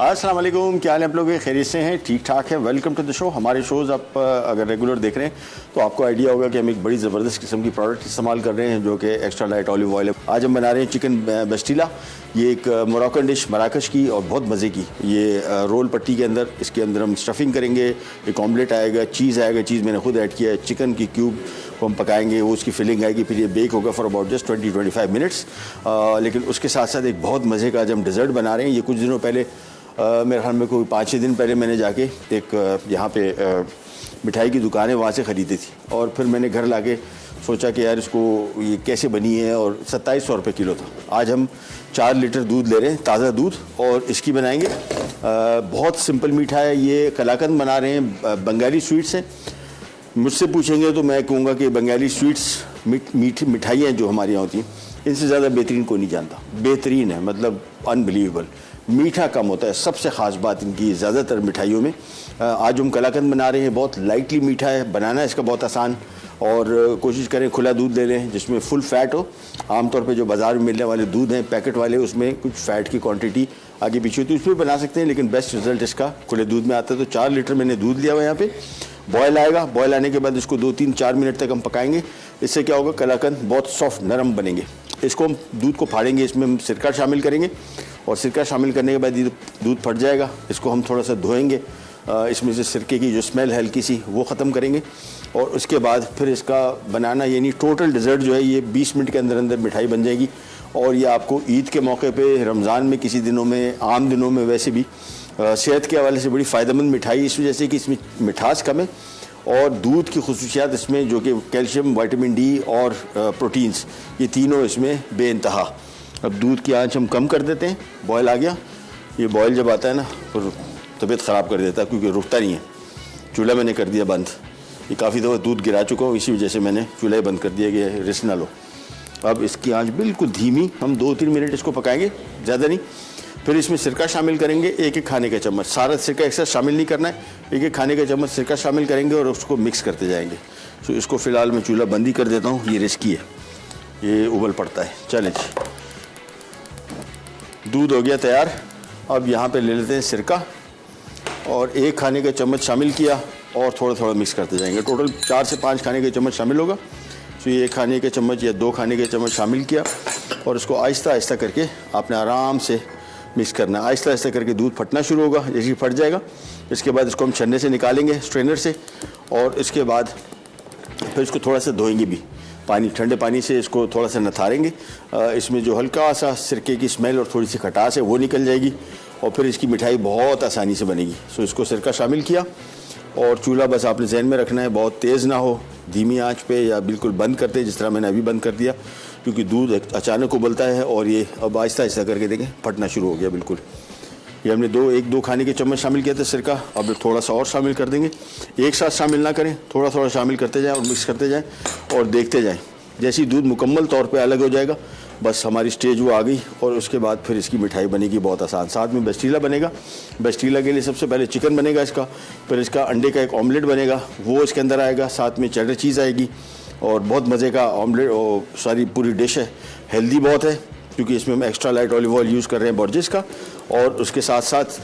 अस्सलाम वालेकुम, क्या हाल है आप लोग? खैरियत से हैं? ठीक ठाक है। Welcome to the show. हमारे शोज़ आप अगर रेगुलर देख रहे हैं तो आपको आइडिया होगा कि हम एक बड़ी ज़बरदस्त किस्म की प्रोडक्ट इस्तेमाल कर रहे हैं जो कि एक्स्ट्रा लाइट ऑलिव ऑयल है। आज हम बना रहे हैं चिकन बेस्टीला। ये एक मोरक्कन डिश मराकश की और बहुत मज़े की। ये रोल पट्टी के अंदर, इसके अंदर हम स्टफिंग करेंगे, एक ऑमलेट आएगा, चीज़ आएगा, चीज़ मैंने खुद ऐड किया है, चिकन की क्यूब को हम पकाएंगे, वो उसकी फिलिंग आएगी, फिर ये बेक होगा फॉर अबाउट जस्ट 20-25 मिनट्स। लेकिन उसके साथ साथ एक बहुत मज़े का आज हम डिज़र्ट बना रहे हैं। ये कुछ दिनों पहले मेरे ख्याल में कोई 5-6 दिन पहले मैंने जाके एक यहाँ पे मिठाई की दुकान है वहाँ से ख़रीदी थी, और फिर मैंने घर लाके सोचा कि यार इसको ये कैसे बनी है, और 2700 रुपये किलो था। आज हम 4 लीटर दूध ले रहे हैं, ताज़ा दूध, और इसकी बनाएंगे। बहुत सिंपल मीठा है ये। कलाकंद बना रहे हैं, बंगाली स्वीट्स हैं। मुझसे पूछेंगे तो मैं कहूँगा कि बंगाली स्वीट्स मिठाइयाँ जो हमारे यहाँ होती हैं इनसे ज़्यादा बेहतरीन कोई नहीं जानता। बेहतरीन है, मतलब अनबिलीवेबल। मीठा कम होता है, सबसे ख़ास बात इनकी ज़्यादातर मिठाइयों में। आज हम कलाकंद बना रहे हैं, बहुत लाइटली मीठा है, बनाना इसका बहुत आसान। और कोशिश करें खुला दूध ले लें जिसमें फुल फ़ैट हो। आमतौर पे जो बाज़ार में मिलने वाले दूध हैं पैकेट वाले, उसमें कुछ फ़ैट की क्वांटिटी आगे पीछे होती है, उसमें बना सकते हैं, लेकिन बेस्ट रिजल्ट इसका खुले दूध में आता है। तो 4 लीटर मैंने दूध लिया हुआ यहाँ पे। बॉयल आएगा, बॉयल आने के बाद इसको 2-3-4 मिनट तक हम पकाएंगे। इससे क्या होगा, कलाकंद बहुत सॉफ्ट नरम बनेंगे। इसको हम दूध को फाड़ेंगे, इसमें हम सिरका शामिल करेंगे, और सिरका शामिल करने के बाद ये दूध फट जाएगा। इसको हम थोड़ा सा धोएंगे, इसमें से सिरके की जो स्मेल है हल्की सी वो ख़त्म करेंगे, और उसके बाद फिर इसका बनाना, यानी टोटल डिज़र्ट जो है ये 20 मिनट के अंदर अंदर मिठाई बन जाएगी। और ये आपको ईद के मौके पे, रमज़ान में, किसी दिनों में, आम दिनों में वैसे भी सेहत के हवाले से बड़ी फ़ायदेमंद मिठाई, इस वजह से कि इसमें मिठास कम है और दूध की खुसूसियात इसमें जो कि कैल्शियम, विटामिन डी और प्रोटीन्स, ये तीनों इसमें बेइंतहा। अब दूध की आंच हम कम कर देते हैं। बॉयल आ गया। ये बॉयल जब आता है ना तो तबीयत ख़राब कर देता है क्योंकि रुकता नहीं है। चूल्हा मैंने कर दिया बंद। ये काफ़ी दफ़ा दूध गिरा चुका हूँ, इसी वजह से मैंने चूल्हा बंद कर दिया कि रिस्क ना लो। अब इसकी आंच बिल्कुल धीमी, हम 2-3 मिनट इसको पकाएंगे, ज़्यादा नहीं। फिर इसमें सिरका शामिल करेंगे, 1-1 खाने का चम्मच। सारा सिरका एक साथ शामिल नहीं करना है, 1-1 खाने का चम्मच सिरका शामिल करेंगे और उसको मिक्स करते जाएंगे। तो इसको फ़िलहाल मैं चूल्हा बंद ही कर देता हूँ, ये रिस्की है, ये उबल पड़ता है। चलें जी, दूध हो गया तैयार। अब यहाँ पे ले लेते हैं सिरका, और 1 खाने का चम्मच शामिल किया और थोड़ा थोड़ा मिक्स करते जाएंगे। टोटल 4 से 5 खाने के चम्मच शामिल होगा। तो ये 1 खाने के चम्मच या 2 खाने के चम्मच शामिल किया, और इसको आहिस्ता आहिस्ता करके आपने आराम से मिक्स करना है। आहिस्ता आहिस्ता करके दूध फटना शुरू होगा, जैसे फट जाएगा इसके बाद इसको हम छन्ने से निकालेंगे, स्ट्रेनर से, और इसके बाद फिर इसको थोड़ा सा धोएंगे भी, पानी, ठंडे पानी से इसको थोड़ा सा नथारेंगे। इसमें जो हल्का सा सिरके की स्मेल और थोड़ी सी खटास है वो निकल जाएगी, और फिर इसकी मिठाई बहुत आसानी से बनेगी। सो इसको सिरका शामिल किया, और चूल्हा बस आपने जहन में रखना है, बहुत तेज़ ना हो, धीमी आंच पे, या बिल्कुल बंद करते जिस तरह मैंने अभी बंद कर दिया, क्योंकि दूध अचानक उबलता है। और ये अब आहिस्ता आहिस्ता करके देखें फटना शुरू हो गया बिल्कुल। ये हमने 1-2 खाने के चम्मच शामिल किया था सिरका, अब थोड़ा सा और शामिल कर देंगे। एक साथ शामिल ना करें, थोड़ा थोड़ा शामिल करते जाएं और मिक्स करते जाएं और देखते जाएं। जैसे ही दूध मुकम्मल तौर पे अलग हो जाएगा, बस हमारी स्टेज वो आ गई, और उसके बाद फिर इसकी मिठाई बनेगी बहुत आसान। साथ में बेस्टीला बनेगा। बेस्टीला के लिए सबसे पहले चिकन बनेगा इसका, फिर इसका अंडे का एक ऑमलेट बनेगा, वो इसके अंदर आएगा, साथ में चेडर चीज़ आएगी, और बहुत मज़े का ऑमलेट, और सारी पूरी डिश है। हेल्दी बहुत है क्योंकि इसमें हम extra light olive oil use कर रहे हैं बोर्जिस का, और उसके साथ साथ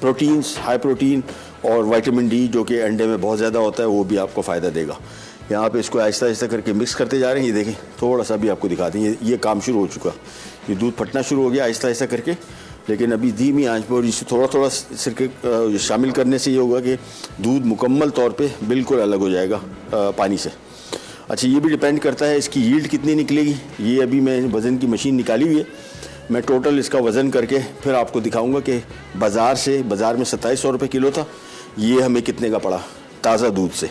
प्रोटीन्स, हाई प्रोटीन और विटामिन डी जो कि अंडे में बहुत ज़्यादा होता है, वो भी आपको फ़ायदा देगा। यहाँ पे इसको आहिस्ता आहिस्ता करके मिक्स करते जा रहे हैं। ये देखें, थोड़ा सा भी आपको दिखा दें, ये काम शुरू हो चुका, ये दूध फटना शुरू हो गया आहिस्ता आहिस्ता करके, लेकिन अभी धीमी आंच पर। और इसे थोड़ा थोड़ा सिरके शामिल करने से ये होगा कि दूध मुकम्मल तौर पे बिल्कुल अलग हो जाएगा पानी से। अच्छा, ये भी डिपेंड करता है इसकी यील्ड कितनी निकलेगी। ये अभी मैं वज़न की मशीन निकाली हुई है, मैं टोटल इसका वज़न करके फिर आपको दिखाऊंगा कि बाज़ार में 2700 रुपये किलो था, ये हमें कितने का पड़ा ताज़ा दूध से।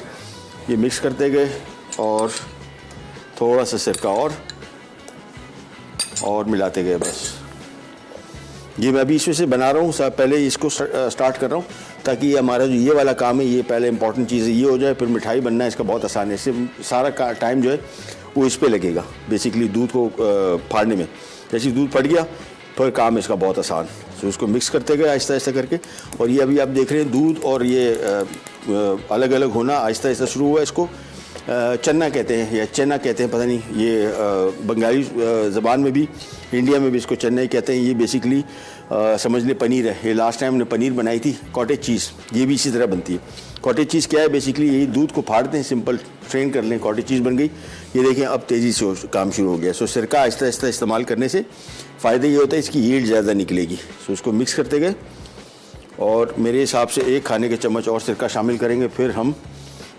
ये मिक्स करते गए, और थोड़ा सा सिरका और मिलाते गए। बस ये मैं अभी इसमें से बना रहा हूँ, पहले इसको स्टार्ट कर रहा हूँ ताकि ये हमारा जो ये वाला काम है, ये पहले इंपॉर्टेंट चीज़ है, ये हो जाए, फिर मिठाई बनना है इसका बहुत आसान है। इससे सारा टाइम जो है वो इस पे लगेगा, बेसिकली दूध को फाड़ने में। जैसे दूध फट गया फिर काम इसका बहुत आसान। तो उसको मिक्स करते गए आहिस्ता आहिस्ता करके, और ये अभी आप देख रहे हैं दूध और ये अलग अलग होना आहिस्ता आहिस्ता शुरू हुआ। इसको चन्ना कहते हैं या चना कहते हैं, पता नहीं, ये बंगाली ज़बान में भी, इंडिया में भी इसको चन्ना ही कहते हैं। ये बेसिकली समझ लें पनीर है। ये लास्ट टाइम हमने पनीर बनाई थी कॉटेज चीज़, ये भी इसी तरह बनती है। कॉटेज चीज़ क्या है, बेसिकली यही दूध को फाड़ते हैं, सिंपल स्ट्रेन कर लें, कॉटेज चीज़ बन गई। ये देखें अब तेज़ी से काम शुरू हो गया। सो सिरका आहिस्ता आहिस्ता इस्तेमाल करने से फ़ायदा ये होता है इसकी यील्ड ज़्यादा निकलेगी। सो इसको मिक्स करते गए और मेरे हिसाब से 1 खाने के चम्मच और सिरका शामिल करेंगे, फिर हम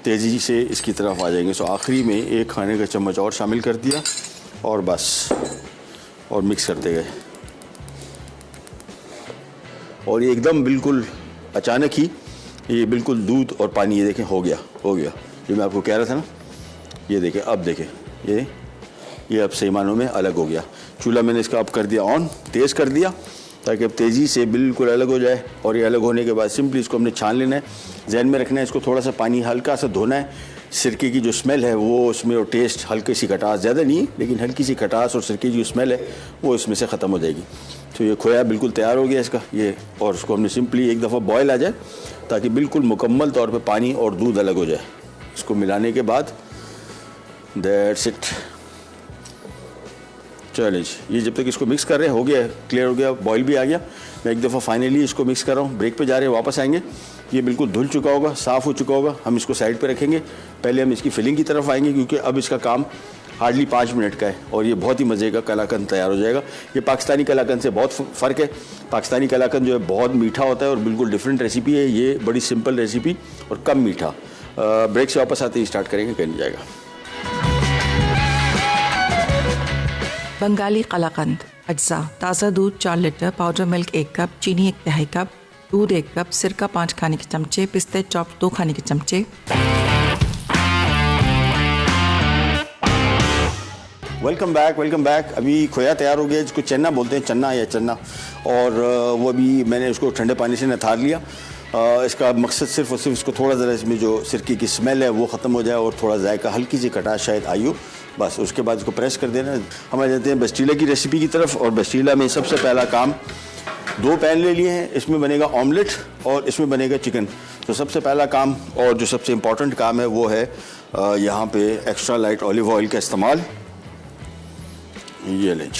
तेज़ी से इसकी तरफ आ जाएंगे। सो आखिरी में 1 खाने का चम्मच और शामिल कर दिया और बस, और मिक्स करते गए। और ये एकदम बिल्कुल अचानक ही ये बिल्कुल दूध और पानी, ये देखें हो गया जो मैं आपको कह रहा था ना, ये देखें अब देखें ये अब सही मानों में अलग हो गया। चूल्हा मैंने इसका अब कर दिया ऑन, तेज़ कर दिया ताकि अब तेज़ी से बिल्कुल अलग हो जाए। और ये अलग होने के बाद सिंपली इसको हमने छान लेना है। जहन में रखना है इसको थोड़ा सा पानी हल्का सा धोना है। सिरके की जो स्मेल है वो उसमें, और टेस्ट हल्की सी खटास, ज़्यादा नहीं लेकिन हल्की सी खटास और सिरके की जो स्मेल है वो इसमें से ख़त्म हो जाएगी। तो ये खोया बिल्कुल तैयार हो गया इसका ये। और उसको हमने सिंपली एक दफ़ा बॉयल आ जाए ताकि बिल्कुल मुकम्मल तौर पे पानी और दूध अलग हो जाए। इसको मिलाने के बाद दैट्स इट। चलिए ये जब तक इसको मिक्स कर रहे हैं हो गया, क्लियर हो गया, बॉयल भी आ गया। मैं एक दफ़ा फाइनली इसको मिक्स कर रहा हूँ। ब्रेक पे जा रहे हैं, वापस आएंगे। ये बिल्कुल धुल चुका होगा, साफ़ हो चुका होगा। हम इसको साइड पे रखेंगे। पहले हम इसकी फिलिंग की तरफ आएंगे क्योंकि अब इसका काम हार्डली 5 मिनट का है और ये बहुत ही मज़े का कलाकंद तैयार हो जाएगा। ये पाकिस्तानी कलाकंद से बहुत फ़र्क है। पाकिस्तानी कलाकंद जो है बहुत मीठा होता है और बिल्कुल डिफरेंट रेसिपी है। ये बड़ी सिंपल रेसिपी और कम मीठा। ब्रेक से वापस आते ही स्टार्ट करेंगे, कहने जाएगा। बंगाली कलाकंद अज्जा: ताज़ा दूध 4 लीटर, पाउडर मिल्क 1 कप, चीनी 1/2 कप, दूध 1 कप, सिरका 5 खाने के चमचे, पिस्ते चॉप 2 खाने के चमचे। Welcome back. अभी खोया तैयार हो गया, जिसको चन्ना बोलते हैं, चन्ना या चन्ना। और वो अभी मैंने उसको ठंडे पानी से नथार लिया। इसका मकसद सिर्फ और सिर्फ इसको थोड़ा ज़रा इसमें जो सिरके की स्मेल है वो ख़त्म हो जाए और थोड़ा जायका, हल्की सी खटास शायद आई हो, बस। उसके बाद इसको प्रेस कर देना। हम आ जाते हैं बस्टीला की रेसिपी की तरफ। और बस्टीला में सबसे पहला काम, 2 पैन ले लिए हैं, इसमें बनेगा ऑमलेट और इसमें बनेगा चिकन। तो सबसे पहला काम और जो सबसे इम्पॉर्टेंट काम है वो है यहाँ पे एक्स्ट्रा लाइट ऑलिव ऑयल का इस्तेमाल। ये लें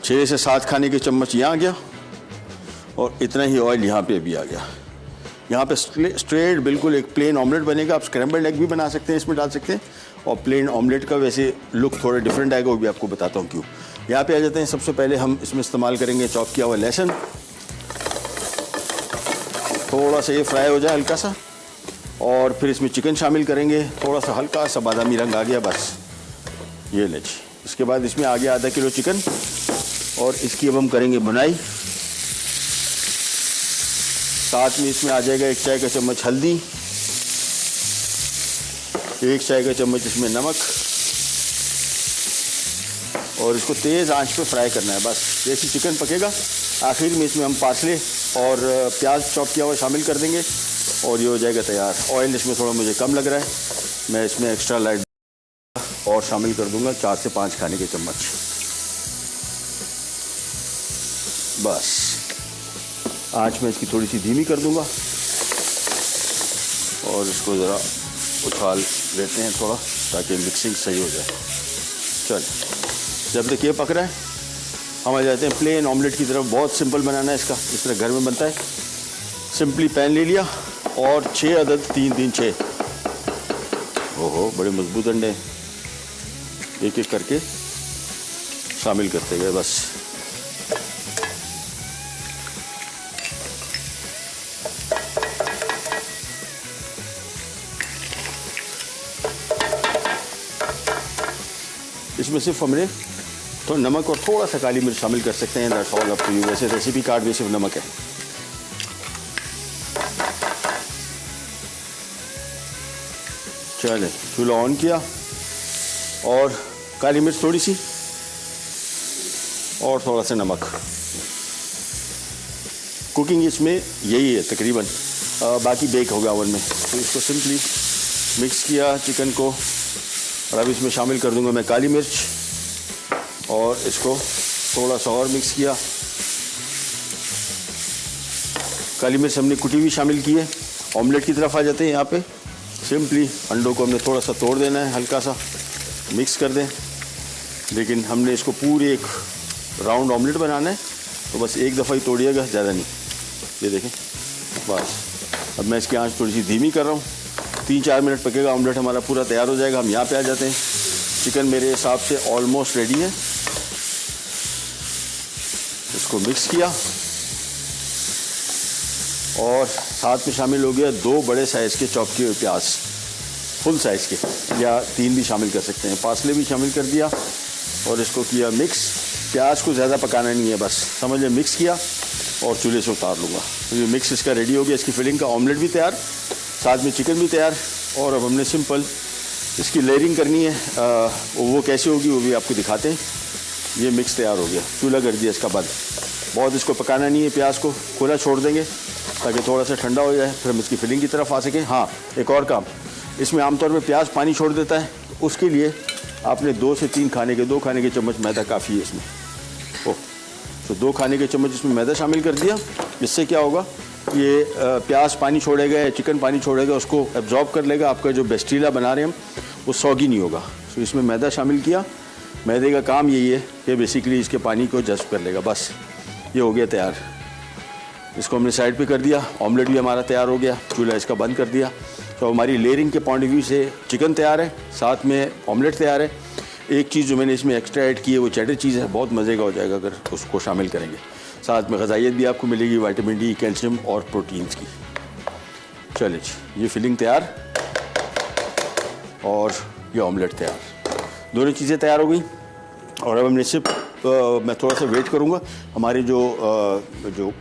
6 से 7 खाने के चम्मच यहाँ आ गया और इतना ही ऑयल यहाँ पे भी आ गया। यहाँ पे स्ट्रेट बिल्कुल एक प्लेन ऑमलेट बनेगा। आप स्क्रैम्बल्ड एग भी बना सकते हैं, इसमें डाल सकते हैं। और प्लेन ऑमलेट का वैसे लुक थोड़ा डिफरेंट आएगा, वो भी आपको बताता हूँ क्यों। यहाँ पे आ जाते हैं। सबसे पहले हम इसमें इस्तेमाल करेंगे चॉप किया हुआ लहसुन। थोड़ा सा ये फ्राई हो जाए हल्का सा, और फिर इसमें चिकन शामिल करेंगे। थोड़ा सा हल्का सा बादामी रंग आ गया, बस ये ले। इसके बाद इसमें आ गया आधा किलो चिकन और इसकी अब हम करेंगे बुनाई। साथ में इसमें आ जाएगा 1 चाय का चम्मच हल्दी, 1 चाय का चम्मच इसमें नमक, और इसको तेज़ आंच पे फ्राई करना है, बस। जैसे चिकन पकेगा आखिर में इसमें हम पार्सले और प्याज चॉप किया हुआ शामिल कर देंगे और ये हो जाएगा तैयार। ऑयल इसमें थोड़ा मुझे कम लग रहा है, मैं इसमें एक्स्ट्रा लाइट और शामिल कर दूंगा 4 से 5 खाने के चम्मच, बस। आंच में इसकी थोड़ी सी धीमी कर दूंगा और इसको ज़रा उछाल लेते हैं थोड़ा ताकि मिक्सिंग सही हो जाए। चल, जब तक ये पक रहा है हम आ जाते हैं प्लेन ऑमलेट की तरफ। बहुत सिंपल बनाना है इसका, इस तरह घर में बनता है। सिंपली पैन ले लिया और 6 अदद 3-3-6, ओहो बड़े मजबूत अंडे, एक एक करके शामिल करते गए, बस। इसमें सिर्फ हमने तो नमक और थोड़ा सा काली मिर्च शामिल कर सकते हैं, that's all up to you. वैसे रेसिपी कार्ड में सिर्फ नमक है। चले, चूल्हा ऑन किया और काली मिर्च थोड़ी सी और थोड़ा सा नमक। कुकिंग इसमें यही है तकरीबन, बाकी बेक होगा ओवन में। तो इसको सिंपली मिक्स किया चिकन को, और अब इसमें शामिल कर दूंगा मैं काली मिर्च और इसको थोड़ा सा और मिक्स किया। काली मिर्च हमने कुटी हुई शामिल की है। ऑमलेट की तरफ आ जाते हैं। यहाँ पे सिंपली अंडों को हमने थोड़ा सा तोड़ देना है, हल्का सा मिक्स कर दें, लेकिन हमने इसको पूरे एक राउंड ऑमलेट बनाना है तो बस एक दफ़ा ही तोड़िएगा, ज़्यादा नहीं। ये देखें बस। अब मैं इसकी आंच थोड़ी सी धीमी कर रहा हूँ। 3-4 मिनट पकेगा, ऑमलेट हमारा पूरा तैयार हो जाएगा। हम यहाँ पे आ जाते हैं। चिकन मेरे हिसाब से ऑलमोस्ट रेडी है। इसको मिक्स किया और साथ में शामिल हो गया 2 बड़े साइज़ के चॉप किए हुए प्याज, फुल साइज़ के, या 3 भी शामिल कर सकते हैं। पार्सले भी शामिल कर दिया और इसको किया मिक्स। प्याज को ज़्यादा पकाना नहीं है, बस समझ लें मिक्स किया और चूल्हे से उतार लूँगा। तो ये मिक्स इसका रेडी हो गया। इसकी फिलिंग का ऑमलेट भी तैयार, साथ में चिकन भी तैयार। और अब हमने सिंपल इसकी लेयरिंग करनी है। वो कैसे होगी वो भी आपको दिखाते हैं। ये मिक्स तैयार हो गया, चूल्हा कर दिया इसका बंद। बहुत इसको पकाना नहीं है, प्याज को खुला छोड़ देंगे ताकि थोड़ा सा ठंडा हो जाए, फिर हम इसकी फिलिंग की तरफ आ सकें। हाँ, एक और काम, इसमें आमतौर पे प्याज पानी छोड़ देता है, उसके लिए आपने 2 से 3 खाने के चम्मच मैदा काफ़ी है इसमें। तो 2 खाने के चम्मच इसमें मैदा शामिल कर दिया। इससे क्या होगा, ये प्याज पानी छोड़ेगा, चिकन पानी छोड़ेगा, उसको एब्जॉर्ब कर लेगा। आपका जो बेस्टीला बना रहे हैं हम वो सॉगी नहीं होगा। तो इसमें मैदा शामिल किया। मैदे का काम यही है कि बेसिकली इसके पानी को जज़्ब कर लेगा। बस ये हो गया तैयार। इसको हमने साइड पे कर दिया। ऑमलेट भी हमारा तैयार हो गया, चूल्हा इसका बंद कर दिया। तो हमारी लेयरिंग के पॉइंट ऑफ व्यू से चिकन तैयार है, साथ में ऑमलेट तैयार है। एक चीज़ जो मैंने इसमें एक्स्ट्रा ऐड की है वो चेडर चीज़ है, बहुत मज़े का हो जाएगा अगर उसको शामिल करेंगे। साथ में ग़िज़ाइयत भी आपको मिलेगी, विटामिन डी, कैल्शियम और प्रोटीन्स की। चलिए जी, ये फिलिंग तैयार और ये ऑमलेट तैयार, दोनों चीज़ें तैयार हो गई। और अब हमने सिर्फ मैं थोड़ा सा वेट करूँगा। हमारे जो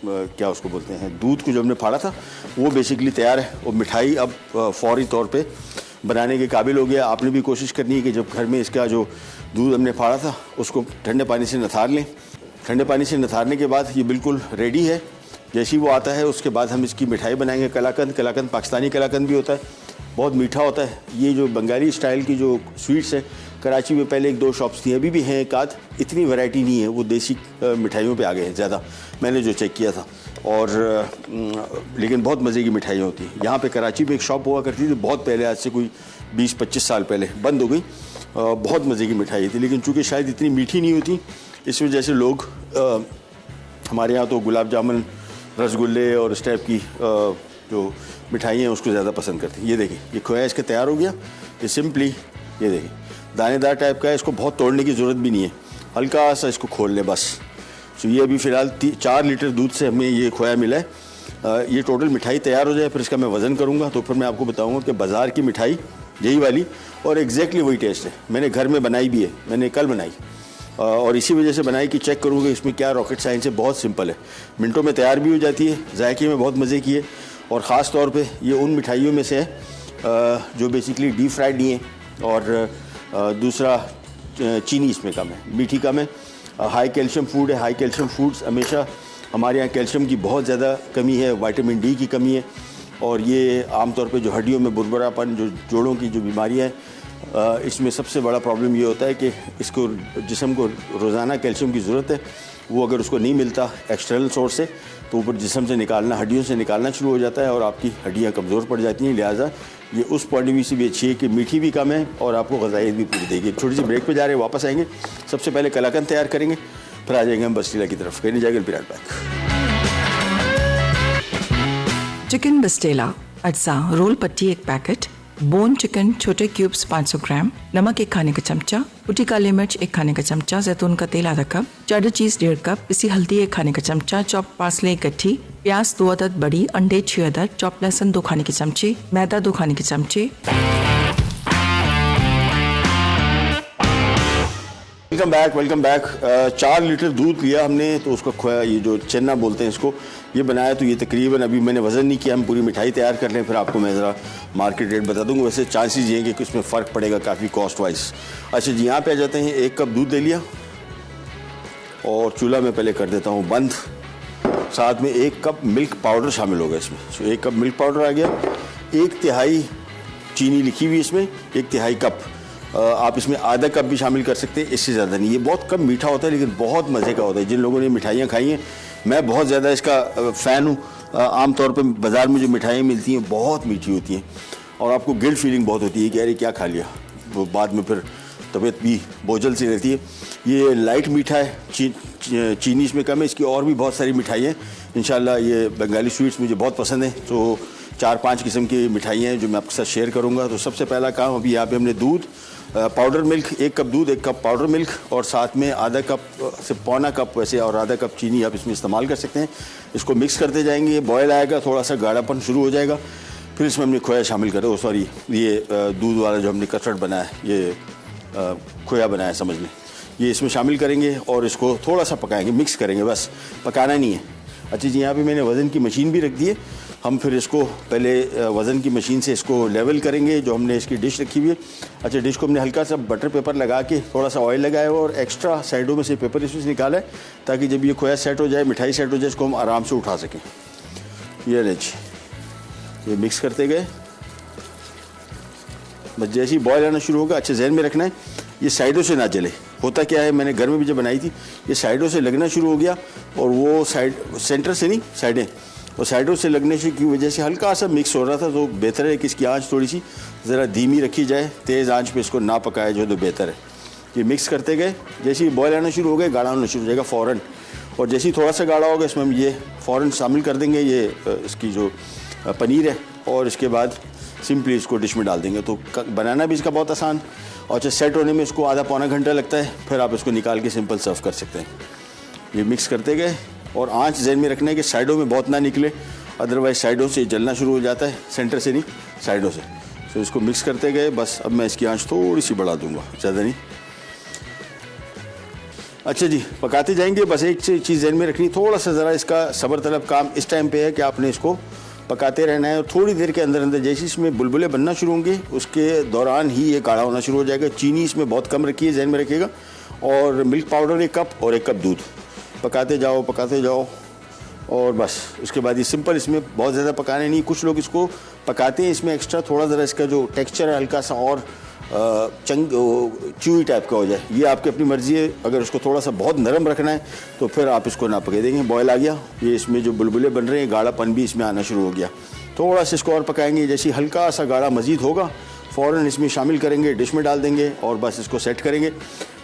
क्या उसको बोलते हैं, दूध को जो हमने फाड़ा था वो बेसिकली तैयार है। और मिठाई अब फौरी तौर पे बनाने के काबिल हो गया। आपने भी कोशिश करनी है कि जब घर में इसका जो दूध हमने फाड़ा था उसको ठंडे पानी से नथार लें। ठंडे पानी से नथारने के बाद ये बिल्कुल रेडी है। जैसे ही वो आता है उसके बाद हम इसकी मिठाई बनाएंगे। कलाकंद पाकिस्तानी कलाकंद भी होता है, बहुत मीठा होता है। ये जो बंगाली स्टाइल की जो स्वीट्स हैं, कराची में पहले 1-2 शॉप्स थी, अभी भी हैं एक आध, इतनी वैरायटी नहीं है। वो देसी मिठाइयों पे आ गए हैं ज़्यादा, मैंने जो चेक किया था। और लेकिन बहुत मज़े की मिठाइयाँ होती हैं। यहाँ पे कराची में एक शॉप हुआ करती थी बहुत पहले, आज से कोई 20-25 साल पहले, बंद हो गई। बहुत मज़े की मिठाई थी, लेकिन चूँकि शायद इतनी मीठी नहीं होती, इस वजह से लोग हमारे यहाँ तो गुलाब जामुन, रसगुल्ले और इस टाइप की जो मिठाइयाँ हैं उसको ज़्यादा पसंद करते हैं। ये देखिए, ये खोया इसका तैयार हो गया। ये सिंपली ये देखिए दानेदार टाइप का है, इसको बहुत तोड़ने की ज़रूरत भी नहीं है, हल्का सा इसको खोल लें बस। तो ये अभी फ़िलहाल 4 लीटर दूध से हमें ये खोया मिला है। ये टोटल मिठाई तैयार हो जाए, फिर इसका मैं वज़न करूँगा, तो फिर मैं आपको बताऊँगा कि बाज़ार की मिठाई यही वाली और एग्जैक्टली वही टेस्ट है। मैंने घर में बनाई भी है, मैंने कल बनाई और इसी वजह से बनाई कि चेक करूँगा इसमें क्या रॉकेट साइंस है। बहुत सिंपल है, मिनटों में तैयार भी हो जाती है, जायके में बहुत मज़े की है। और ख़ास तौर पे ये उन मिठाइयों में से है जो बेसिकली डीप फ्राइड नहीं है। और दूसरा चीनी इसमें कम है, मीठी कम है। हाई कैल्शियम फूड है। हाई कैल्शियम फूड्स हमेशा हमारे यहाँ कैल्शियम की बहुत ज़्यादा कमी है, विटामिन डी की कमी है। और ये आमतौर पे जो हड्डियों में बुरबुरापन, जो जोड़ों की जो बीमारियाँ हैं, इसमें सबसे बड़ा प्रॉब्लम ये होता है कि इसको जिस्म को रोज़ाना कैल्शियम की ज़रूरत है। वो अगर उसको नहीं मिलता एक्सटर्नल सोर्स से, तो ऊपर जिस्म से निकालना, हड्डियों से निकालना शुरू हो जाता है और आपकी हड्डियाँ कमज़ोर पड़ जाती हैं। लिहाजा ये उस पॉइंट ऑफ व्यू से भी अच्छी है कि मीठी भी कम है और आपको ग़िज़ाइयत भी पूरी देगी। छोटी सी ब्रेक पे जा रहे हैं, वापस आएंगे। सबसे पहले कलाकंद तैयार करेंगे, फिर आ जाएंगे हम बस्टीला की तरफ। कहीं नहीं जाएगा, फिर बैक। चिकन बस्टेला अज्जा रोल पट्टी 1 पैकेट, बोन चिकन छोटे क्यूब्स 500 ग्राम, नमक 1 खाने का चमचा, कुटी काली मिर्च 1 खाने का चमचा, जैतून का तेल आधा कप, चेडर चीज़ 1.5 कप, पिसी हल्दी 1 खाने का चमचा, चॉप पार्सले 1 गट्ठी, प्याज 2 अदद बड़ी, अंडे 6 अदद, चॉप लहसुन 2 खाने के चमचे, मैदा 2 खाने के चमचे। Welcome back. 4 लीटर दूध लिया हमने, तो उसका खोया, ये जो चन्ना बोलते हैं इसको, ये बनाया। तो ये तकरीबन, अभी मैंने वज़न नहीं किया, हम पूरी मिठाई तैयार कर लें, फिर आपको मैं ज़रा मार्केट रेट बता दूंगा। वैसे चांसेस ये हैं कि इसमें फ़र्क पड़ेगा काफ़ी कॉस्ट वाइज। अच्छा जी, यहाँ पे आ जाते हैं। 1 कप दूध ले लिया और चूल्हा में पहले कर देता हूँ बंद। साथ में 1 कप मिल्क पाउडर शामिल होगा इसमें। सो 1 कप मिल्क पाउडर आ गया। 1/3 चीनी लिखी हुई इसमें, 1/3 कप। आप इसमें आधा कप भी शामिल कर सकते हैं, इससे ज़्यादा नहीं। ये बहुत कम मीठा होता है लेकिन बहुत मज़े का होता है। जिन लोगों ने मिठाइयाँ खाई हैं, मैं बहुत ज़्यादा इसका फ़ैन हूँ। आमतौर पे बाज़ार में जो मिठाइयाँ मिलती हैं बहुत मीठी होती हैं और आपको गिल्ट फीलिंग बहुत होती है कि अरे क्या खा लिया, वो बाद में फिर तबीयत भी बोझल सी रहती है। ये लाइट मीठा है, चीनी इसमें कम है। इसकी और भी बहुत सारी मिठाइयाँ इंशाल्लाह, ये बंगाली स्वीट्स मुझे बहुत पसंद है, तो 4-5 किस्म की मिठाइयाँ हैं जो मैं आपके साथ शेयर करूँगा। तो सबसे पहला काम, अभी यहाँ पे हमने दूध, पाउडर मिल्क 1 कप दूध, 1 कप पाउडर मिल्क और साथ में आधा कप से पौना कप वैसे और आधा कप चीनी आप इसमें इस्तेमाल कर सकते हैं। इसको मिक्स करते जाएंगे, बॉयल आएगा, थोड़ा सा गाढ़ापन शुरू हो जाएगा, फिर इसमें हमने खोया शामिल करें, सॉरी ये दूध वाला जो हमने कस्टर्ड बनाया, ये खोया बनाया समझ लें, ये इसमें शामिल करेंगे और इसको थोड़ा सा पकाएंगे, मिक्स करेंगे, बस पकाना नहीं है। अच्छा जी, यहाँ पे मैंने वज़न की मशीन भी रख दी है। हम फिर इसको पहले वज़न की मशीन से इसको लेवल करेंगे, जो हमने इसकी डिश रखी हुई है। अच्छा, डिश को हमने हल्का सा बटर पेपर लगा के थोड़ा सा ऑयल लगाया हुआ और एक्स्ट्रा साइडों में से पेपर इसमें से निकाला है, ताकि जब ये खोया सेट हो जाए, मिठाई सेट हो जाए, इसको हम आराम से उठा सकें। ये ले जी, ये मिक्स करते गए, बस जैसे ही बॉयल आना शुरू होगा। अच्छा, जहन में रखना है ये साइडों से ना जले। होता क्या है, मैंने घर में भी जब बनाई थी, ये साइडों से लगना शुरू हो गया और वो साइड, सेंटर से नहीं, साइडें, और साइडों से लगने से की वजह से हल्का सा मिक्स हो रहा था। तो बेहतर है कि इसकी आंच थोड़ी सी ज़रा धीमी रखी जाए, तेज़ आंच पे इसको ना पकाया जो तो बेहतर है। ये मिक्स करते गए, जैसे ही बॉयल आना शुरू हो गए, गाढ़ा होना शुरू हो जाएगा फ़ौरन, और जैसे ही थोड़ा सा गाढ़ा होगा इसमें हम ये फ़ौरन शामिल कर देंगे ये इसकी जो पनीर है, और इसके बाद सिंपली इसको डिश में डाल देंगे। तो बनाना भी इसका बहुत आसान, और अच्छा सेट होने में इसको आधा पौना घंटा लगता है, फिर आप इसको निकाल के सिंपल सर्व कर सकते हैं। ये मिक्स करते गए, और आंच ज़हन में रखना है कि साइडों में बहुत ना निकले, अदरवाइज साइडों से जलना शुरू हो जाता है, सेंटर से नहीं, साइडों से। तो इसको मिक्स करते गए, बस अब मैं इसकी आंच थोड़ी सी बढ़ा दूंगा, ज़्यादा नहीं। अच्छा जी, पकाते जाएंगे। बस एक चीज़ ज़हन में रखनी, थोड़ा सा ज़रा इसका सब्र तलब काम इस टाइम पे है कि आपने इसको पकाते रहना है, और थोड़ी देर के अंदर अंदर जैसे इसमें बुलबुले बनना शुरू होंगे, उसके दौरान ही ये गाढ़ा होना शुरू हो जाएगा। चीनी इसमें बहुत कम रखी है, ज़हन में रखिएगा, और मिल्क पाउडर 1 कप और 1 कप दूध। पकाते जाओ, और बस उसके बाद ये सिंपल, इसमें बहुत ज़्यादा पकाने नहीं। कुछ लोग इसको पकाते हैं, इसमें एक्स्ट्रा थोड़ा ज़रा इसका जो टेक्स्चर है हल्का सा और च्यूई टाइप का हो जाए, ये आपकी अपनी मर्ज़ी है। अगर उसको थोड़ा सा बहुत नरम रखना है तो फिर आप इसको ना पका देंगे। बॉयल आ गया, ये इसमें जो बुलबुले बन रहे हैं, गाढ़ापन भी इसमें आना शुरू हो गया। थोड़ा सा इसको और पकाएंगे, जैसे हल्का सा गाढ़ा मज़ीद होगा, फ़ौरन इसमें शामिल करेंगे, डिश में डाल देंगे और बस इसको सेट करेंगे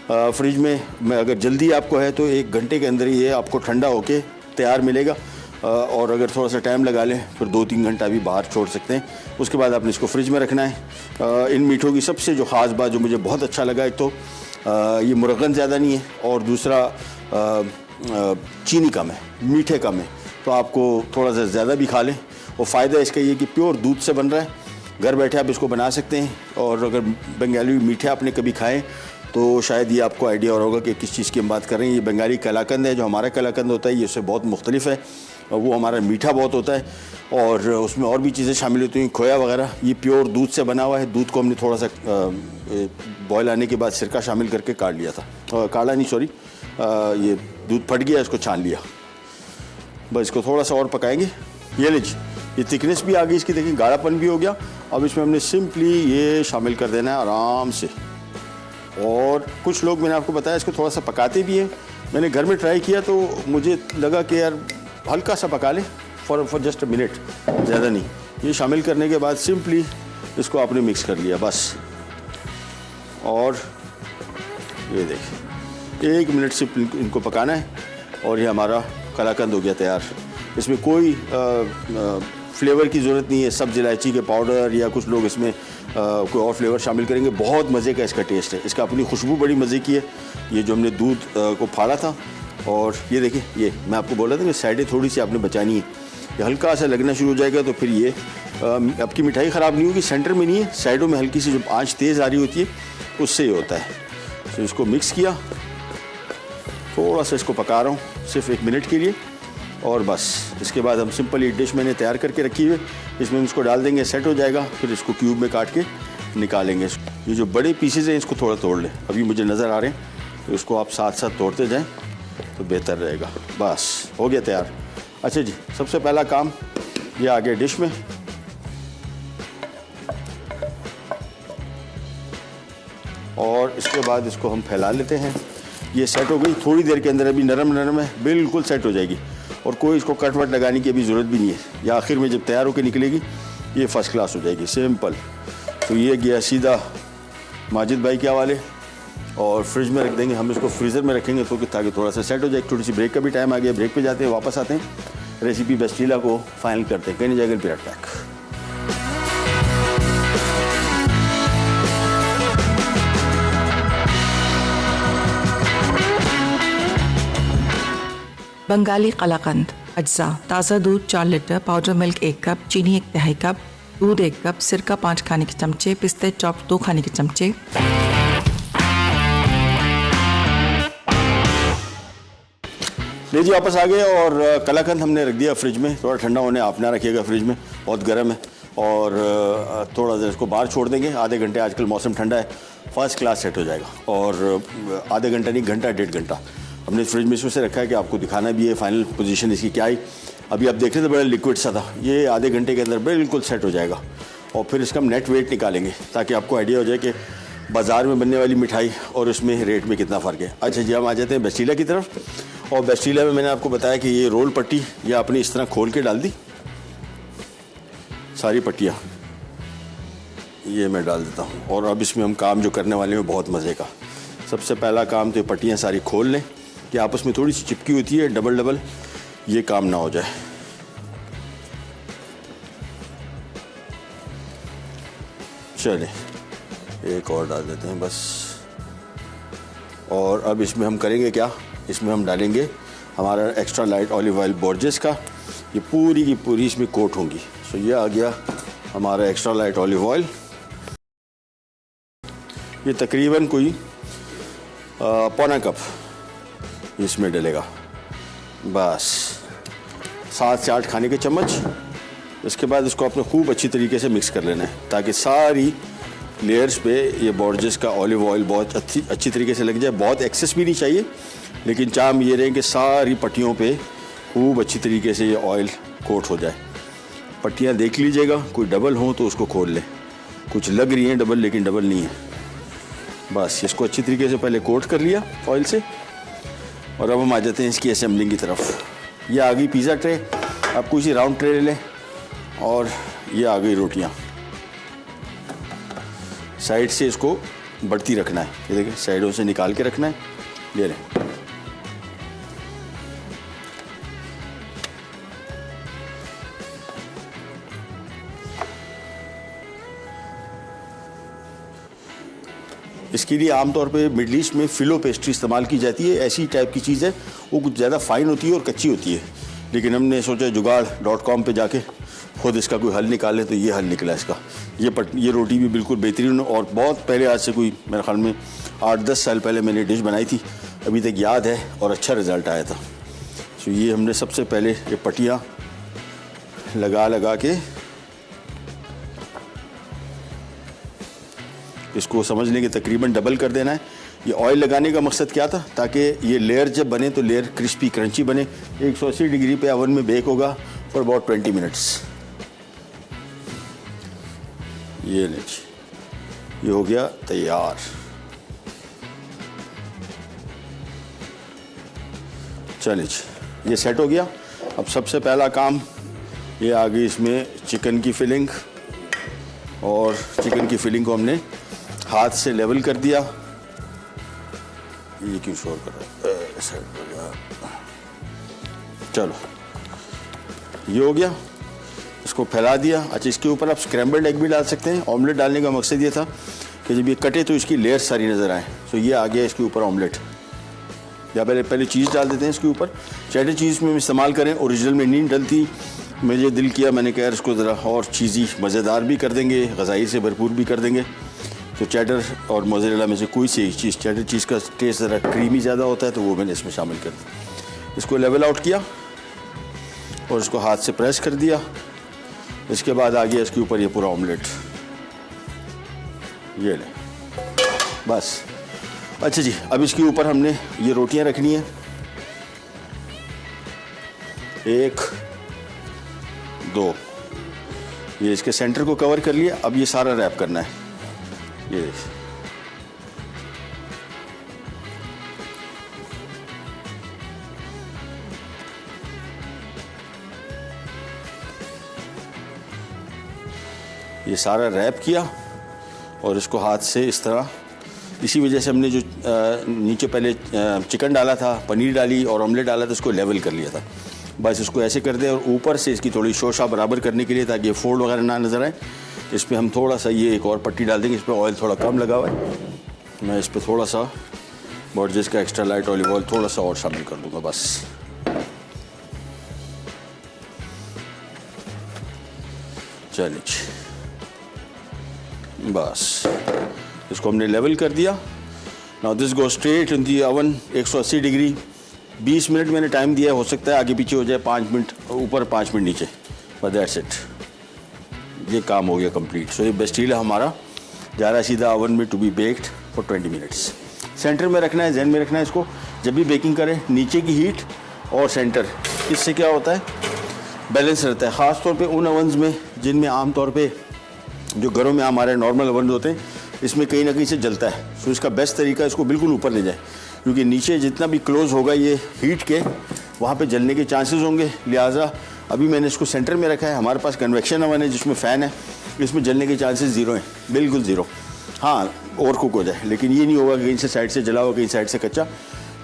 फ्रिज में। अगर जल्दी आपको है तो 1 घंटे के अंदर ही ये आपको ठंडा होके तैयार मिलेगा, और अगर थोड़ा सा टाइम लगा लें फिर 2-3 घंटा भी बाहर छोड़ सकते हैं। उसके बाद आपने इसको फ्रिज में रखना है। इन मीठों की सबसे जो ख़ास बात जो मुझे बहुत अच्छा लगा, एक तो ये मुरगन ज़्यादा नहीं है, और दूसरा चीनी कम है, मीठे कम है, तो आपको थोड़ा सा ज़्यादा भी खा लें। और फ़ायदा इसका ये कि प्योर दूध से बन रहा है, घर बैठे आप इसको बना सकते हैं। और अगर बंगाली मीठे आपने कभी खाए तो शायद ये आपको आइडिया और होगा कि किस चीज़ की हम बात कर रहे हैं। ये बंगाली कलाकंद है, जो हमारा कलाकंद होता है ये उससे बहुत मुख्तलिफ है, वो हमारा मीठा बहुत होता है, और उसमें और भी चीज़ें शामिल होती हैं, खोया वगैरह। ये प्योर दूध से बना हुआ है। दूध को हमने थोड़ा सा बॉयल आने के बाद सिरका शामिल करके काट लिया था, काला नहीं सॉरी, ये दूध फट गया, इसको छान लिया। बस इसको थोड़ा सा और पकाएंगे। ये लीजिए, ये थिकनेस भी आ गई इसकी, देखिए गाढ़ापन भी हो गया। अब इसमें हमने सिंपली ये शामिल कर देना है आराम से। और कुछ लोग, मैंने आपको बताया, इसको थोड़ा सा पकाते भी हैं। मैंने घर में ट्राई किया तो मुझे लगा कि यार हल्का सा पका लें फॉर जस्ट अ मिनट, ज़्यादा नहीं। ये शामिल करने के बाद सिंपली इसको आपने मिक्स कर लिया बस, और ये देखिए 1 मिनट से इनको पकाना है, और ये हमारा कलाकंद हो गया तैयार। इसमें कोई फ्लेवर की ज़रूरत नहीं है, सब्ज़ इलायची के पाउडर या कुछ लोग इसमें कोई और फ्लेवर शामिल करेंगे। बहुत मज़े का इसका टेस्ट है, इसका अपनी खुशबू बड़ी मज़े की है। ये जो हमने दूध को फाड़ा था, और ये देखिए, ये मैं आपको बोला था कि साइडें थोड़ी सी आपने बचानी है। ये हल्का सा लगना शुरू हो जाएगा तो फिर ये आपकी मिठाई ख़राब नहीं होगी। सेंटर में नहीं है, साइडों में हल्की सी जो आंच तेज़ आ रही होती है उससे ही होता है। तो इसको मिक्स किया, थोड़ा सा इसको पका रहा हूँ सिर्फ 1 मिनट के लिए, और बस इसके बाद हम सिंपल ये डिश मैंने तैयार करके रखी हुई, इसमें इसको डाल देंगे, सेट हो जाएगा। फिर इसको क्यूब में काट के निकालेंगे। ये जो बड़े पीसेज हैं इसको थोड़ा तोड़ लें, अभी मुझे नज़र आ रहे हैं, तो इसको आप साथ साथ तोड़ते जाएं तो बेहतर रहेगा। बस हो गया तैयार। अच्छा जी, सबसे पहला काम ये आ गया डिश में, और इसके बाद इसको हम फैला लेते हैं। ये सेट हो गई, थोड़ी देर के अंदर अभी नरम नरम है, बिल्कुल सेट हो जाएगी, और कोई इसको कट वट लगाने की अभी ज़रूरत भी नहीं है। या आखिर में जब तैयार होकर निकलेगी ये फ़र्स्ट क्लास हो जाएगी, सिंपल। तो ये गया सीधा माजिद भाई के हवाले, और फ्रिज में रख देंगे। हम इसको फ्रीज़र में रखेंगे तो ताकि थोड़ा सा सेट हो जाए। थोड़ी सी ब्रेक का भी टाइम आ गया, ब्रेक पे जाते हैं, वापस आते हैं, रेसिपी बेस्टीला को फाइनल करते हैं। कहीं जाएगा पीरियड पैक। बंगाली कलाकंद अज्जा, ताज़ा दूध 4 लीटर, पाउडर मिल्क 1 कप, चीनी 1 तिहाई कप, दूध 1 कप, सिरका 5 खाने के चमचे, पिस्ते चॉप 2 खाने के चमचे। ले जी वापस आ गए और कलाकंद हमने रख दिया फ्रिज में। थोड़ा ठंडा होने आप ना रखिएगा फ्रिज में, बहुत गर्म है। और थोड़ा देर इसको बाहर छोड़ देंगे, आधे घंटे, आजकल मौसम ठंडा है, फर्स्ट क्लास सेट हो जाएगा। और आधे घंटा नहीं, घंटा 1.5 घंटा हमने फ्रिज में इसमें से रखा है कि आपको दिखाना भी है फाइनल पोजीशन इसकी क्या आई। अभी आप देख रहे थे बड़ा लिक्विड सा था, ये आधे घंटे के अंदर बिल्कुल सेट हो जाएगा। और फिर इसका हम नेट वेट निकालेंगे ताकि आपको आइडिया हो जाए कि बाज़ार में बनने वाली मिठाई और उसमें रेट में कितना फ़र्क है। अच्छा जी, हम आ जाते हैं बेस्टीला की तरफ। और बेस्टीला में मैंने आपको बताया कि ये रोल पट्टी ये आपने इस तरह खोल के डाल दी, सारी पट्टियाँ ये मैं डाल देता हूँ। और अब इसमें हम काम जो करने वाले हैं बहुत मज़े का। सबसे पहला काम तो ये पट्टियाँ सारी खोल लें कि आपस में थोड़ी सी चिपकी होती है, डबल ये काम ना हो जाए। चले एक और डाल देते हैं बस। और अब इसमें हम करेंगे क्या, इसमें हम डालेंगे हमारा extra light olive oil Borges का, ये पूरी की पूरी इसमें कोट होंगी। सो ये आ गया हमारा एक्स्ट्रा लाइट ऑलिव ऑयल। ये तकरीबन कोई पौना कप इसमें डलेगा, बस 7 से 8 खाने के चम्मच। इसके बाद इसको आपने खूब अच्छी तरीके से मिक्स कर लेना है ताकि सारी लेयर्स पे ये बोर्जेस का ऑलिव ऑयल बहुत अच्छी तरीके से लग जाए। बहुत एक्सेस भी नहीं चाहिए, लेकिन चाम ये रहे कि सारी पट्टियों पे खूब अच्छी तरीके से ये ऑयल कोट हो जाए। पट्टियाँ देख लीजिएगा, कोई डबल हो तो उसको खोल लें, कुछ लग रही हैं डबल लेकिन डबल नहीं है। बस इसको अच्छी तरीके से पहले कोट कर लिया ऑयल से। और अब हम आ जाते हैं इसकी असेंबलिंग की तरफ। ये आ गई पिज़्ज़ा ट्रे, आप कोई सी राउंड ट्रे ले लें। और ये आ गई रोटियाँ, साइड से इसको बढ़ती रखना है, ये देखिए साइडों से निकाल के रखना है। ले लें, इसके लिए आमतौर पे मिडल ईस्ट में फिलो पेस्ट्री इस्तेमाल की जाती है। ऐसी टाइप की चीज़ है, वो कुछ ज़्यादा फाइन होती है और कच्ची होती है। लेकिन हमने सोचा जुगाड़.com पे जाके खुद इसका कोई हल निकालें, तो ये हल निकला इसका। ये रोटी भी बिल्कुल बेहतरीन, और बहुत पहले, आज से कोई मेरे ख्याल में 8-10 साल पहले मैंने डिश बनाई थी, अभी तक याद है और अच्छा रिज़ल्ट आया था। तो ये हमने सबसे पहले ये पट्टियाँ लगा के इसको समझ लें कि तकरीबन डबल कर देना है। ये ऑयल लगाने का मकसद क्या था, ताकि ये लेयर जब बने तो लेयर क्रिस्पी क्रंची बने। 180 डिग्री पे ओवन में बेक होगा फॉर अबाउट 20 मिनट्स। ये लीजिए, ये हो गया तैयार। चलिए ये सेट हो गया। अब सबसे पहला काम ये आ गई इसमें चिकन की फिलिंग, और चिकन की फिलिंग को हमने हाथ से लेवल कर दिया। ये क्यों शोर कर रहा है, सेट हो गया। चलो ये हो गया, इसको फैला दिया। अच्छा, इसके ऊपर आप स्क्रैम्बल्ड एग भी डाल सकते हैं। ऑमलेट डालने का मकसद ये था कि जब ये कटे तो इसकी लेयर सारी नज़र आए। तो ये आ गया इसके ऊपर ऑमलेट। या पहले चीज़ डाल देते हैं इसके ऊपर। चेडर चीज़ में इस्तेमाल करें, ओरिजिनल में नहीं डलती। मुझे दिल किया, मैंने कहा इसको ज़रा और चीज़ी मज़ेदार भी कर देंगे, ग़ज़ाई से भरपूर भी कर देंगे। तो चेडर और मोज़रेला में से कोई सी एक चीज़, चेडर चीज़ का टेस्ट ज़रा क्रीमी ज़्यादा होता है, तो वो मैंने इसमें शामिल कर दिया। इसको लेवल आउट किया और इसको हाथ से प्रेस कर दिया। इसके बाद आ गया इसके ऊपर ये पूरा ऑमलेट, ये ले बस। अच्छा जी, अब इसके ऊपर हमने ये रोटियां रखनी है, 1 2, ये इसके सेंटर को कवर कर लिया। अब ये सारा रैप करना है। ये सारा रैप किया और इसको हाथ से इस तरह इसी वजह से हमने जो नीचे पहले चिकन डाला था, पनीर डाली और ऑमलेट डाला था, उसको लेवल कर लिया था। बस इसको ऐसे कर दें और ऊपर से इसकी थोड़ी शोशा बराबर करने के लिए, ताकि ये फोल्ड वगैरह ना नज़र आए, इस पर हम थोड़ा सा ये एक और पट्टी डाल देंगे। इस पर ऑयल थोड़ा कम लगा हुआ है, मैं इस पर थोड़ा सा बोर्जेस का एक्स्ट्रा लाइट ऑलिव ऑयल थोड़ा सा और शामिल कर दूँगा बस। चलिए बस इसको हमने लेवल कर दिया। Now this go straight in the oven 180 degree. 20 minute मैंने टाइम दिया, हो सकता है आगे पीछे हो जाए, 5 मिनट ऊपर 5 मिनट नीचे, बस दैट्स इट। ये काम हो गया कंप्लीट। सो ये बेस्टीला हमारा जा रहा है सीधा ओवन में to be baked for 20 minutes. Centre में रखना है, जहन में रखना है इसको, जब भी बेकिंग करें नीचे की हीट और सेंटर, इससे क्या होता है बैलेंस रहता है। ख़ास तौर पे उन ओवन्स में जिनमें आम तौर पे जो घरों में हमारे नॉर्मल ओवन होते हैं, इसमें कहीं ना कहीं से जलता है। सो इसका बेस्ट तरीका इसको बिल्कुल ऊपर ले जाए, क्योंकि नीचे जितना भी क्लोज होगा ये हीट के, वहाँ पे जलने के चांसेस होंगे। लिहाजा अभी मैंने इसको सेंटर में रखा है। हमारे पास कन्वेक्शन ओवन है जिसमें फ़ैन है, इसमें जलने के चांसेस ज़ीरो हैं, बिल्कुल ज़ीरो। हाँ, ओवर कुक हो जाए, लेकिन ये नहीं होगा कि कहीं से साइड से जला हो, कहीं साइड से कच्चा।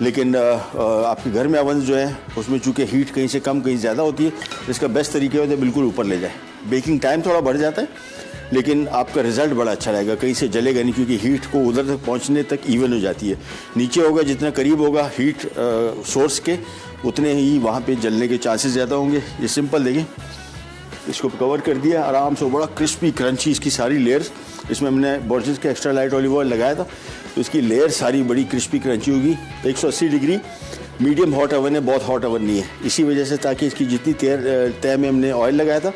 लेकिन आपके घर में ओवन जो है उसमें चूँकि हीट कहीं से कम कहीं ज़्यादा होती है, इसका बेस्ट तरीके होता है बिल्कुल ऊपर ले जाए। बेकिंग टाइम थोड़ा बढ़ जाता है, लेकिन आपका रिज़ल्ट बड़ा अच्छा रहेगा, कहीं से जलेगा नहीं, क्योंकि हीट को उधर तक पहुंचने तक इवन हो जाती है। नीचे होगा जितना करीब होगा हीट सोर्स के, उतने ही वहाँ पे जलने के चांसेस ज़्यादा होंगे। ये सिंपल देखिए, इसको कवर कर दिया आराम से, बड़ा क्रिस्पी क्रंची इसकी सारी लेयर्स। इसमें हमने बोर्जेस का एक्स्ट्रा लाइट ऑलिव ऑयल लगाया था, तो इसकी लेयर सारी बड़ी क्रिस्पी क्रंची होगी। 180 डिग्री मीडियम हॉट ओवन है, बहुत हॉट ओवन नहीं है, इसी वजह से, ताकि इसकी जितनी तय में हमने ऑयल लगाया था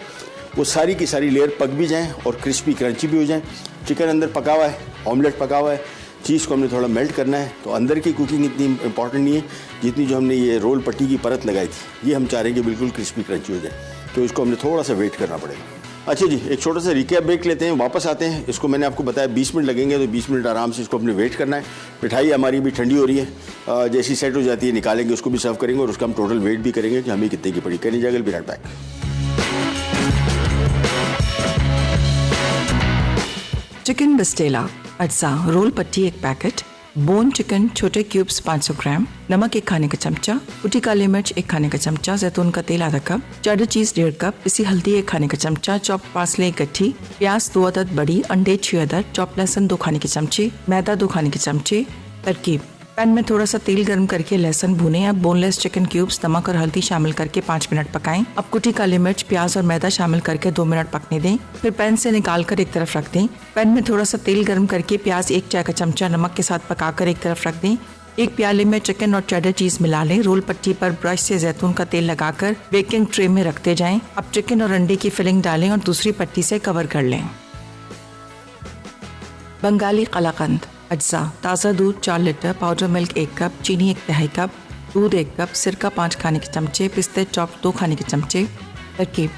वो सारी की सारी लेयर पक भी जाएं और क्रिस्पी क्रंची भी हो जाएं। चिकन अंदर पका हुआ है, ऑमलेट पका हुआ है, चीज़ को हमने थोड़ा मेल्ट करना है, तो अंदर की कुकिंग इतनी इंपॉर्टेंट नहीं है जितनी जो हमने ये रोल पट्टी की परत लगाई थी, ये हम चाह रहे हैं कि बिल्कुल क्रिस्पी क्रंची हो जाए, तो इसको हमने थोड़ा सा वेट करना पड़ेगा। अच्छा जी, एक छोटा सा रिकैप ब्रेक लेते हैं, वापस आते हैं। इसको मैंने आपको बताया 20 मिनट लगेंगे, तो 20 मिनट आराम से इसको अपने वेट करना है। मिठाई हमारी भी ठंडी हो रही है, जैसी सेट हो जाती है निकालेंगे, उसको भी सर्व करेंगे और उसका हम टोटल वेट भी करेंगे कि हमें कितने की पड़ी। Can juggle be right back. Chicken pastilla अज्जा रोल पट्टी 1 पैकेट, बोन चिकन छोटे क्यूब्स 500 ग्राम, नमक 1 खाने का चमचा, कुटी काली मिर्च 1 खाने का चमचा, जैतून का तेल आधा कप, चेडर चीज 1.5 कप, पिसी हल्दी 1 खाने का चमचा, चॉप पार्सले 1 गट्ठी, प्याज 2 अदद बड़ी, अंडे 6 अदद, चॉप लहसुन 2 खाने के चमचे, मैदा 2 खाने के चमचे। तरकीब: पैन में थोड़ा सा तेल गर्म करके लहसुन भूनें। अब बोनलेस चिकन क्यूब्स नमक और हल्दी शामिल करके 5 मिनट पकाएं। अब कुटी काली मिर्च, प्याज और मैदा शामिल करके 2 मिनट पकने दें। फिर पैन से निकाल कर एक तरफ रख दें। पैन में थोड़ा सा तेल गर्म करके प्याज 1 चाय का चमचा नमक के साथ पकाकर एक तरफ रख दें। एक प्याले में चिकन और चेडर चीज मिला लें। रोल पट्टी पर ब्रश से जैतून का तेल लगाकर बेकिंग ट्रे में रखते जाएं। अब चिकन और अंडे की फिलिंग डालें और दूसरी पट्टी से कवर कर लें। बंगाली कलाकंद अज्जा: ताज़ा दूध 4 लीटर, पाउडर मिल्क 1 कप, चीनी 1/2 कप, दूध 1 कप, सिरका 5 खाने के चमचे, पिस्ते चॉप 2 खाने के चमचे। तरकीब: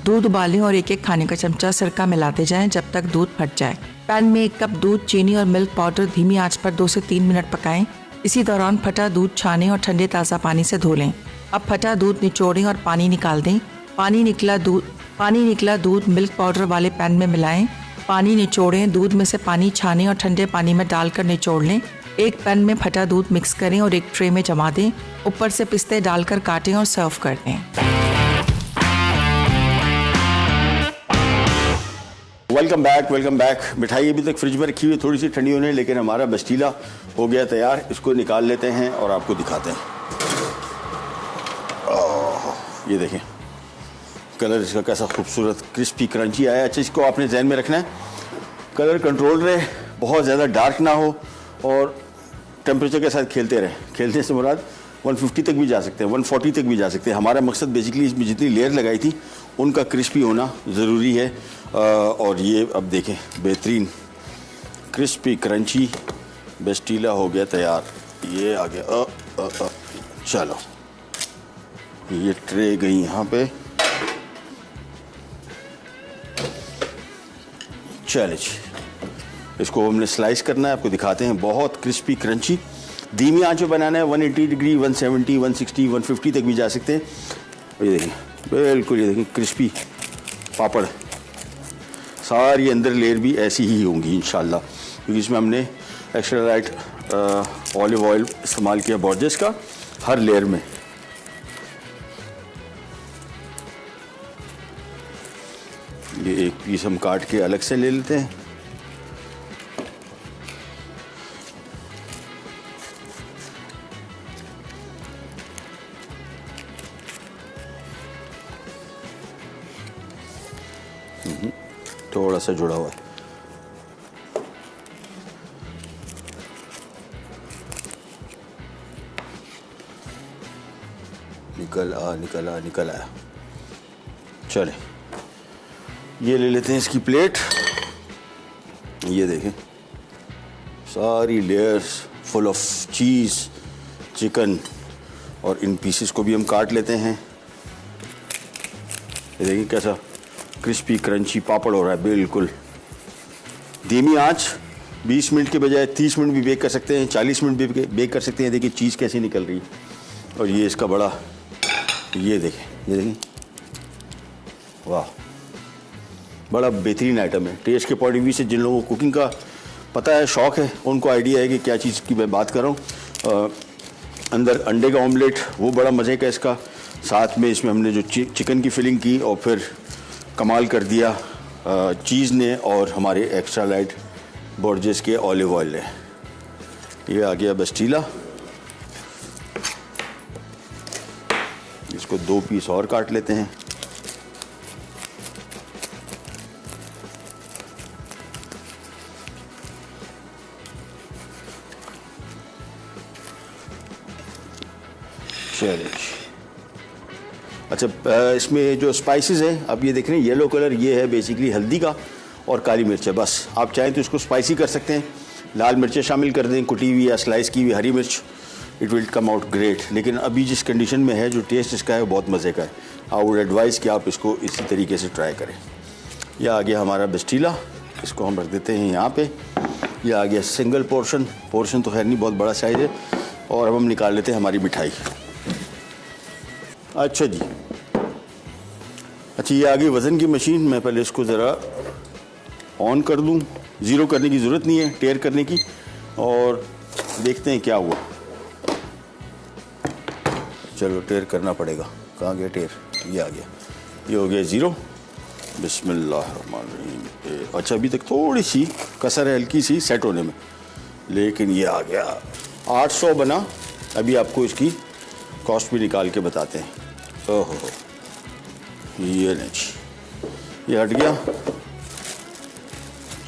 दूध उबालें और 1-1 खाने का चमचा सिरका मिलाते जाएं जब तक दूध फट जाए। पैन में 1 कप दूध, चीनी और मिल्क पाउडर धीमी आंच पर 2 से 3 मिनट पकाएं। इसी दौरान फटा दूध छानें और ठंडे ताज़ा पानी से धो लें। अब फटा दूध निचोड़ें और पानी निकाल दें। पानी निकला दूध मिल्क पाउडर वाले पैन में मिलाएं। पानी निचोड़ें, दूध में से पानी छानें और ठंडे पानी में डालकर निचोड़ लें। एक पैन में फटा दूध मिक्स करें और एक ट्रे में जमा दें। ऊपर से पिस्ते डालकर काटें और सर्व कर दें। Welcome back. मिठाई अभी तक फ्रिज में रखी हुई, थोड़ी सी ठंडी होने, लेकिन हमारा बस्टीला हो गया तैयार। इसको निकाल लेते हैं और आपको दिखाते हैं। ये देखें कलर इसका कैसा खूबसूरत क्रिस्पी क्रंची आया। अच्छा, इसको आपने ध्यान में रखना है, कलर कंट्रोल रहे, बहुत ज़्यादा डार्क ना हो और टेम्परेचर के साथ खेलते रहे। खेलने से मुराद 150 तक भी जा सकते हैं, 140 तक भी जा सकते हैं। हमारा मकसद बेसिकली इसमें जितनी लेयर लगाई थी उनका क्रिस्पी होना ज़रूरी है। और ये अब देखें बेहतरीन क्रिस्पी क्रंची बस्टीला हो गया तैयार। ये आ गया। चलो, ये ट्रे गई यहाँ पे। चलिए, इसको हमने स्लाइस करना है, आपको दिखाते हैं। बहुत क्रिस्पी क्रंची, धीमी आंच पे बनाना है। 180 डिग्री, 170, 160, 150 तक भी जा सकते हैं। ये देखें बिल्कुल, ये देखें क्रिस्पी पापड़। सारी अंदर लेयर भी ऐसी ही होंगी इंशाल्लाह, क्योंकि इसमें हमने एक्स्ट्रा लाइट ऑलिव ऑयल इस्तेमाल किया बोर्जेस का हर लेयर में। ये एक पीस हम काट के अलग से ले लेते हैं। थोड़ा सा जुड़ा हुआ है। निकल आया। चले, ये ले लेते हैं इसकी प्लेट। ये देखें सारी layers full of cheese, chicken, और इन पीसेस को भी हम काट लेते हैं। ये देखिए कैसा क्रिस्पी क्रंची पापड़ हो रहा है। बिल्कुल धीमी आंच, 20 मिनट के बजाय 30 मिनट भी बेक कर सकते हैं, 40 मिनट भी बेक कर सकते हैं। देखिए चीज़ कैसी निकल रही है। और ये इसका बड़ा, ये देखें वाह, बड़ा बेहतरीन आइटम है। टेस्ट के पॉइंट ऑफ व्यू से जिन लोगों को कुकिंग का पता है, शौक़ है, उनको आइडिया है कि क्या चीज़ की मैं बात कर रहा हूँ। अंदर अंडे का ऑमलेट, वो बड़ा मज़े का इसका। साथ में इसमें हमने जो चिकन की फिलिंग की और फिर कमाल कर दिया चीज़ ने और हमारे एक्स्ट्रा लाइट बोर्जेस के ऑलिव ऑयल ने। ये आ गया बस्टीला। इसको 2 पीस और काट लेते हैं। चलिए, अच्छा इसमें जो स्पाइसेस हैं, अब ये देख रहे हैं येलो कलर, ये है बेसिकली हल्दी का और काली मिर्च है। बस आप चाहें तो इसको स्पाइसी कर सकते हैं, लाल मिर्चें शामिल कर दें, कुटी हुई या स्लाइस की हुई हरी मिर्च, it will come out great. लेकिन अभी जिस कंडीशन में है, जो टेस्ट इसका है वो बहुत मज़े का है। आई वुड एडवाइस कि आप इसको इसी तरीके से ट्राई करें। यह आ गया हमारा बस्टीला, इसको हम रख देते हैं यहाँ पे। यह आ गया सिंगल पोर्शन तो खैर नहीं, बहुत बड़ा साइज़ है। और अब हम निकाल लेते हैं हमारी मिठाई। अच्छा जी, अच्छा ये आ गई वज़न की मशीन। मैं पहले इसको ज़रा ऑन कर दूँ। ज़ीरो करने की ज़रूरत नहीं है, टेयर करने की, और देखते हैं क्या हुआ। चलो टेयर करना पड़ेगा। कहाँ गया टेयर? ये आ गया, ये हो गया 0। बिस्मिल्लाहिर्रहमानिर्रहीम। अच्छा अभी तक थोड़ी सी कसर है, हल्की सी सेट होने में, लेकिन ये आ गया। 800 बना। अभी आपको इसकी कॉस्ट भी निकाल के बताते हैं। ओहो, ये नहीं, ये हट गया।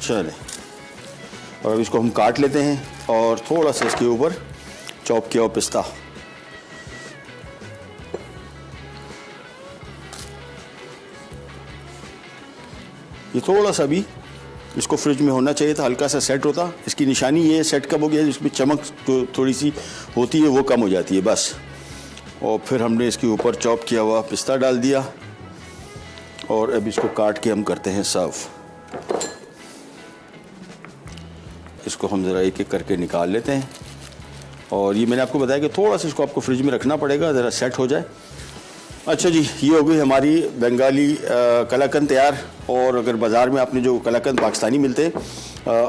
चले, और अब इसको हम काट लेते हैं और थोड़ा सा इसके ऊपर चॉप किया हुआ पिस्ता। ये थोड़ा सा भी इसको फ्रिज में होना चाहिए था, हल्का सा सेट होता। इसकी निशानी ये सेट कब हो गया, जिसमें चमक जो थोड़ी सी होती है वो कम हो जाती है बस। और फिर हमने इसके ऊपर चॉप किया हुआ पिस्ता डाल दिया और अब इसको काट के हम करते हैं सर्व। इसको हम ज़रा एक एक करके निकाल लेते हैं। और ये मैंने आपको बताया कि थोड़ा सा इसको आपको फ्रिज में रखना पड़ेगा, ज़रा सेट हो जाए। अच्छा जी, ये हो गई हमारी बंगाली कलाकंद तैयार। और अगर बाज़ार में आपने जो कलाकंद पाकिस्तानी मिलते हैं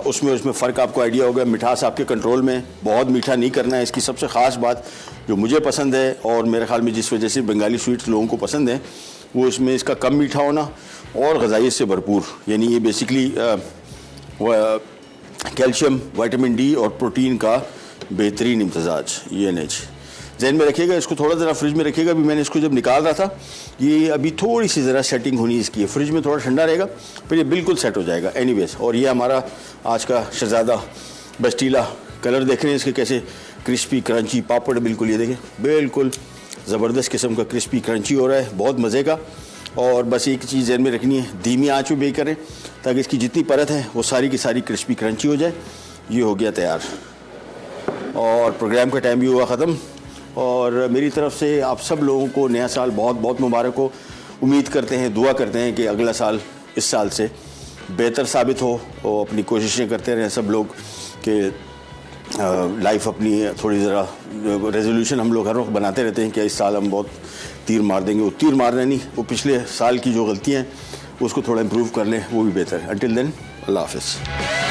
उसमें फ़र्क आपको आइडिया होगा। मिठास आपके कंट्रोल में, बहुत मीठा नहीं करना है। इसकी सबसे ख़ास बात जो मुझे पसंद है और मेरे ख्याल में जिस वजह से बंगाली स्वीट्स लोगों को पसंद है, वो इसमें इसका कम मीठा होना और ग़िज़ाइयत से भरपूर। यानी ये बेसिकली कैल्शियम, विटामिन डी और प्रोटीन का बेहतरीन इम्तजाज। ये नहीं, जहन में रखिएगा। इसको थोड़ा ज़रा फ्रिज में रखिएगा। अभी मैंने इसको जब निकाल रहा था, ये अभी थोड़ी सी ज़रा सेटिंग होनी इसकी है। फ्रिज में थोड़ा ठंडा रहेगा, फिर ये बिल्कुल सेट हो जाएगा। एनीवेज, और ये हमारा आज का शहज़ादा बस्टीला। कलर देख रहे हैं इसके कैसे क्रिस्पी क्रंची पापड़, बिल्कुल ये देखें, बिल्कुल ज़बरदस्त किस्म का क्रिस्पी क्रंची हो रहा है, बहुत मज़े का। और बस एक चीज़ जहन में रखनी है, धीमी आँच में बेक करें ताकि इसकी जितनी परत है वो सारी की सारी क्रिस्पी क्रंची हो जाए। ये हो गया तैयार और प्रोग्राम का टाइम भी हुआ ख़त्म। और मेरी तरफ से आप सब लोगों को नया साल बहुत बहुत मुबारक हो। उम्मीद करते हैं, दुआ करते हैं कि अगला साल इस साल से बेहतर साबित हो। और अपनी कोशिशें करते रहें सब लोग कि लाइफ अपनी थोड़ी ज़रा रेजोल्यूशन हम लोग हर वक्त बनाते रहते हैं कि इस साल हम बहुत तीर मार देंगे। वो तीर मारना नहीं, वो पिछले साल की जो गलतियाँ हैं उसको थोड़ा इम्प्रूव कर लें, वो भी बेहतर है। अंटिल देन, अल्लाह हाफ़िज़।